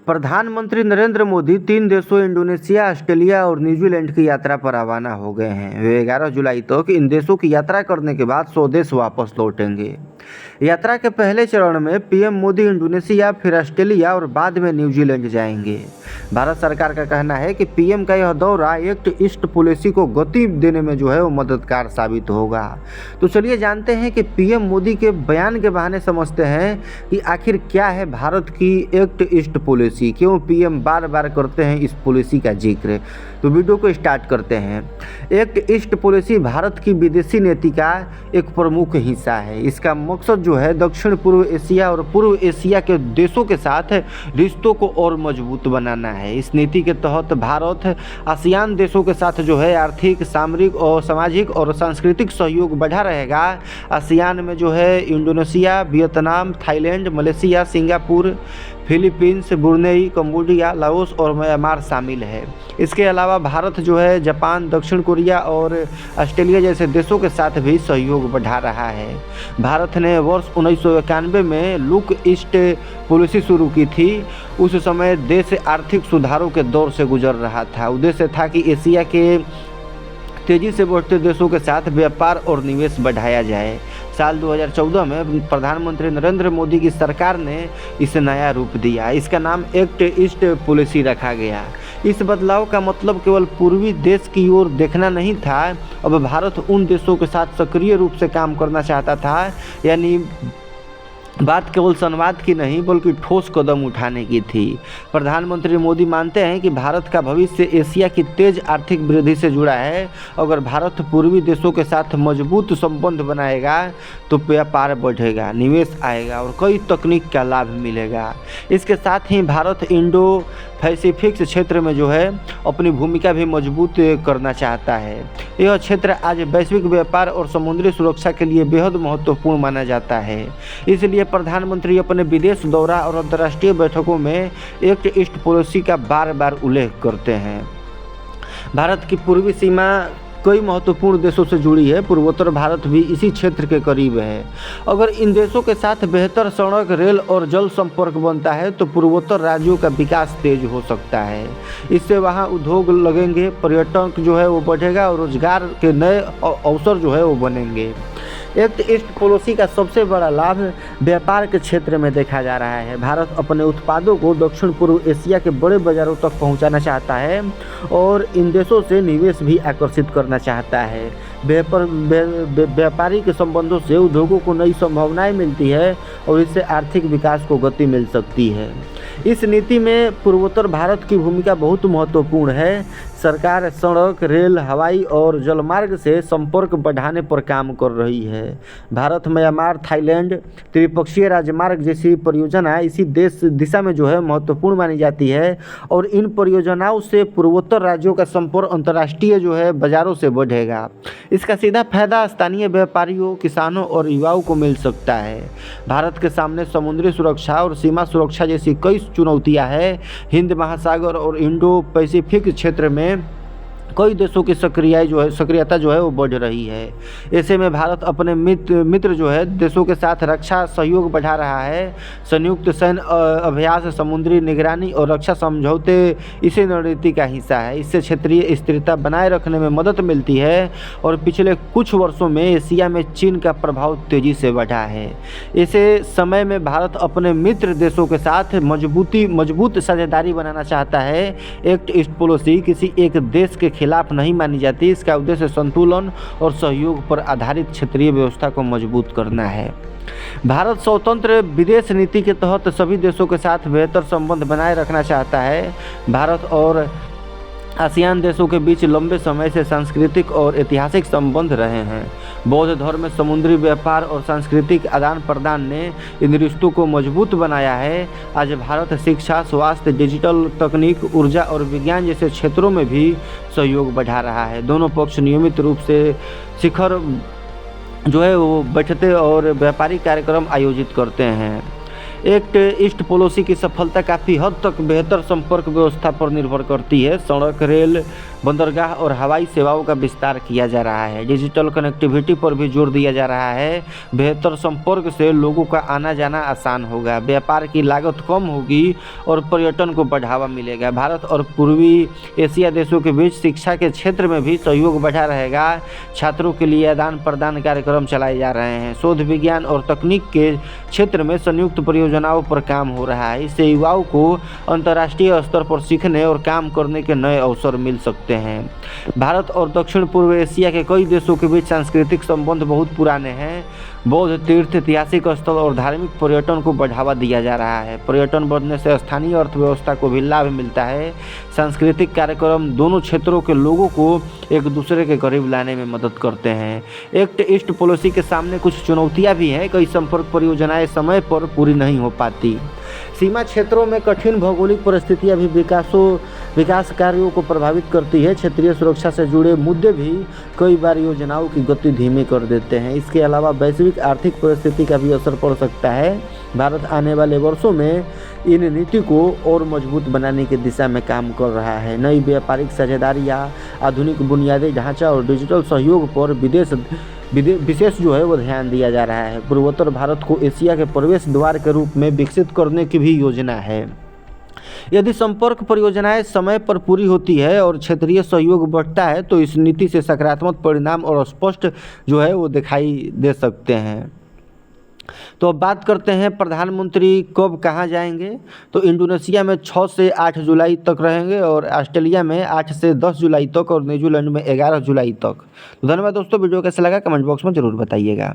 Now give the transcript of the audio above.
प्रधानमंत्री नरेंद्र मोदी 3 देशों Indonesia, Australia और न्यूजीलैंड की यात्रा पर रवाना हो गए हैं। वे 11 जुलाई तक इन देशों की यात्रा करने के बाद स्वदेश वापस लौटेंगे। यात्रा के पहले चरण में पीएम मोदी इंडोनेशिया, फिर ऑस्ट्रेलिया और बाद में न्यूजीलैंड जाएंगे। भारत सरकार का कहना है कि पीएम का यह दौरा एक्ट ईस्ट पॉलिसी को गति देने में वो मददगार साबित होगा। तो चलिए जानते हैं कि पीएम मोदी के बयान के बहाने समझते हैं कि आखिर क्या है भारत की एक्ट ईस्ट पॉलिसी, क्यों पीएम बार बार करते हैं इस पॉलिसी का जिक्र। तो वीडियो को स्टार्ट करते हैं। एक्ट ईस्ट पॉलिसी भारत की विदेशी नीति का एक प्रमुख हिस्सा है। इसका मकसद दक्षिण पूर्व एशिया और पूर्व एशिया के देशों के साथ रिश्तों को और मजबूत बनाना है। इस नीति के तहत भारत आसियान देशों के साथ आर्थिक, सामरिक और सामाजिक और सांस्कृतिक सहयोग बढ़ा रहेगा। आसियान में Indonesia, Vietnam, Thailand, Malaysia, Singapore, Philippines, Brunei, Cambodia, Laos और म्यांमार शामिल है। इसके अलावा भारत जापान, दक्षिण कोरिया और ऑस्ट्रेलिया जैसे देशों के साथ भी सहयोग बढ़ा रहा है। भारत ने वर्ष 1991 में लुक ईस्ट पॉलिसी शुरू की थी। उस समय देश आर्थिक सुधारों के दौर से गुजर रहा था। उद्देश्य था कि एशिया के तेजी से बढ़ते देशों के साथ व्यापार और निवेश बढ़ाया जाए। साल 2014 में प्रधानमंत्री नरेंद्र मोदी की सरकार ने इसे नया रूप दिया। इसका नाम एक्ट ईस्ट पॉलिसी रखा गया। इस बदलाव का मतलब केवल पूर्वी देश की ओर देखना नहीं था। अब भारत उन देशों के साथ सक्रिय रूप से काम करना चाहता था, यानी बात केवल संवाद की नहीं बल्कि ठोस कदम उठाने की थी। प्रधानमंत्री मोदी मानते हैं कि भारत का भविष्य एशिया की तेज आर्थिक वृद्धि से जुड़ा है। अगर भारत पूर्वी देशों के साथ मजबूत संबंध बनाएगा तो व्यापार बढ़ेगा, निवेश आएगा और कई तकनीक का लाभ मिलेगा। इसके साथ ही भारत इंडो पैसिफिक क्षेत्र में अपनी भूमिका भी मजबूत करना चाहता है। यह क्षेत्र आज वैश्विक व्यापार और समुद्री सुरक्षा के लिए बेहद महत्वपूर्ण माना जाता है। इसलिए प्रधानमंत्री अपने विदेश दौरा और अंतर्राष्ट्रीय बैठकों में एक्ट ईस्ट पॉलिसी का बार बार उल्लेख करते हैं। भारत की पूर्वी सीमा कई महत्वपूर्ण देशों से जुड़ी है। पूर्वोत्तर भारत भी इसी क्षेत्र के करीब है। अगर इन देशों के साथ बेहतर सड़क, रेल और जल संपर्क बनता है तो पूर्वोत्तर राज्यों का विकास तेज हो सकता है। इससे वहाँ उद्योग लगेंगे, पर्यटन वो बढ़ेगा और रोजगार के नए अवसर वो बनेंगे। एक्ट ईस्ट पॉलिसी का सबसे बड़ा लाभ व्यापार के क्षेत्र में देखा जा रहा है। भारत अपने उत्पादों को दक्षिण पूर्व एशिया के बड़े बाजारों तक पहुंचाना चाहता है और इन देशों से निवेश भी आकर्षित करना चाहता है। व्यापारिक संबंधों से उद्योगों को नई संभावनाएं मिलती है और इससे आर्थिक विकास को गति मिल सकती है। इस नीति में पूर्वोत्तर भारत की भूमिका बहुत महत्वपूर्ण है। सरकार सड़क, रेल, हवाई और जलमार्ग से संपर्क बढ़ाने पर काम कर रही है। भारत म्यांमार, थाईलैंड त्रिपक्षीय राजमार्ग जैसी परियोजना इसी दिशा में महत्वपूर्ण मानी जाती है और इन परियोजनाओं से पूर्वोत्तर राज्यों का संपर्क अंतर्राष्ट्रीय बाजारों से बढ़ेगा। इसका सीधा फायदा स्थानीय व्यापारियों, किसानों और युवाओं को मिल सकता है। भारत के सामने समुद्री सुरक्षा और सीमा सुरक्षा जैसी कई चुनौतियां हैं। हिंद महासागर और इंडो पैसिफिक क्षेत्र में कई देशों की सक्रियता वो बढ़ रही है। ऐसे में भारत अपने मित्र देशों के साथ रक्षा सहयोग बढ़ा रहा है। संयुक्त सैन्य अभ्यास, समुद्री निगरानी और रक्षा समझौते इसी रणनीति का हिस्सा है। इससे क्षेत्रीय स्थिरता बनाए रखने में मदद मिलती है और पिछले कुछ वर्षों में एशिया में चीन का प्रभाव तेजी से बढ़ा है। ऐसे समय में भारत अपने मित्र देशों के साथ मजबूत साझेदारी बनाना चाहता है। एक्ट ईस्ट पॉलिसी किसी एक देश के खिलाफ नहीं मानी जाती। इसका उद्देश्य संतुलन और सहयोग पर आधारित क्षेत्रीय व्यवस्था को मजबूत करना है। भारत स्वतंत्र विदेश नीति के तहत सभी देशों के साथ बेहतर संबंध बनाए रखना चाहता है। भारत और आसियान देशों के बीच लंबे समय से सांस्कृतिक और ऐतिहासिक संबंध रहे हैं। बौद्ध धर्म, समुद्री व्यापार और सांस्कृतिक आदान प्रदान ने इन रिश्तों को मजबूत बनाया है। आज भारत शिक्षा, स्वास्थ्य, डिजिटल तकनीक, ऊर्जा और विज्ञान जैसे क्षेत्रों में भी सहयोग बढ़ा रहा है। दोनों पक्ष नियमित रूप से शिखर वो बैठते और व्यापारिक कार्यक्रम आयोजित करते हैं। एक्ट ईस्ट पॉलिसी की सफलता काफ़ी हद तक बेहतर संपर्क व्यवस्था पर निर्भर करती है। सड़क, रेल, बंदरगाह और हवाई सेवाओं का विस्तार किया जा रहा है। डिजिटल कनेक्टिविटी पर भी जोर दिया जा रहा है। बेहतर संपर्क से लोगों का आना जाना आसान होगा, व्यापार की लागत कम होगी और पर्यटन को बढ़ावा मिलेगा। भारत और पूर्वी एशिया देशों के बीच शिक्षा के क्षेत्र में भी सहयोग बढ़ा रहेगा। छात्रों के लिए आदान प्रदान कार्यक्रम चलाए जा रहे हैं। शोध, विज्ञान और तकनीक के क्षेत्र में संयुक्त परियोजनाओं पर काम हो रहा है। इससे युवाओं को अंतर्राष्ट्रीय स्तर पर सीखने और काम करने के नए अवसर मिल सकते हैं। भारत और दक्षिण पूर्व एशिया के कई देशों के बीच सांस्कृतिक संबंध बहुत पुराने हैं। बौद्ध तीर्थ, ऐतिहासिक स्थल और धार्मिक पर्यटन को बढ़ावा दिया जा रहा है। पर्यटन बढ़ने से स्थानीय अर्थव्यवस्था को भी लाभ मिलता है। सांस्कृतिक कार्यक्रम दोनों क्षेत्रों के लोगों को एक दूसरे के करीब लाने में मदद करते हैं। एक्ट ईस्ट पॉलिसी के सामने कुछ चुनौतियां भी हैं। कई संपर्क परियोजनाएं समय पर पूरी नहीं हो पाती। सीमा क्षेत्रों में कठिन भौगोलिक परिस्थितियां भी विकास कार्यों को प्रभावित करती है। क्षेत्रीय सुरक्षा से जुड़े मुद्दे भी कई बार योजनाओं की गति धीमी कर देते हैं। इसके अलावा वैश्विक आर्थिक परिस्थिति का भी असर पड़ सकता है। भारत आने वाले वर्षों में इन नीति को और मजबूत बनाने की दिशा में काम कर रहा है। नई व्यापारिक साझेदारियां, आधुनिक बुनियादी ढांचा और डिजिटल सहयोग पर विशेष जो है वो ध्यान दिया जा रहा है। पूर्वोत्तर भारत को एशिया के प्रवेश द्वार के रूप में विकसित करने की भी योजना है। यदि संपर्क परियोजनाएं समय पर पूरी होती है और क्षेत्रीय सहयोग बढ़ता है तो इस नीति से सकारात्मक परिणाम और स्पष्ट जो है वो दिखाई दे सकते हैं। तो अब बात करते हैं प्रधानमंत्री कब कहाँ जाएंगे। तो इंडोनेशिया में 6 से 8 जुलाई तक रहेंगे और ऑस्ट्रेलिया में 8 से 10 जुलाई तक और न्यूजीलैंड में 11 जुलाई तक। तो धन्यवाद दोस्तों, वीडियो कैसा लगा कमेंट बॉक्स में ज़रूर बताइएगा।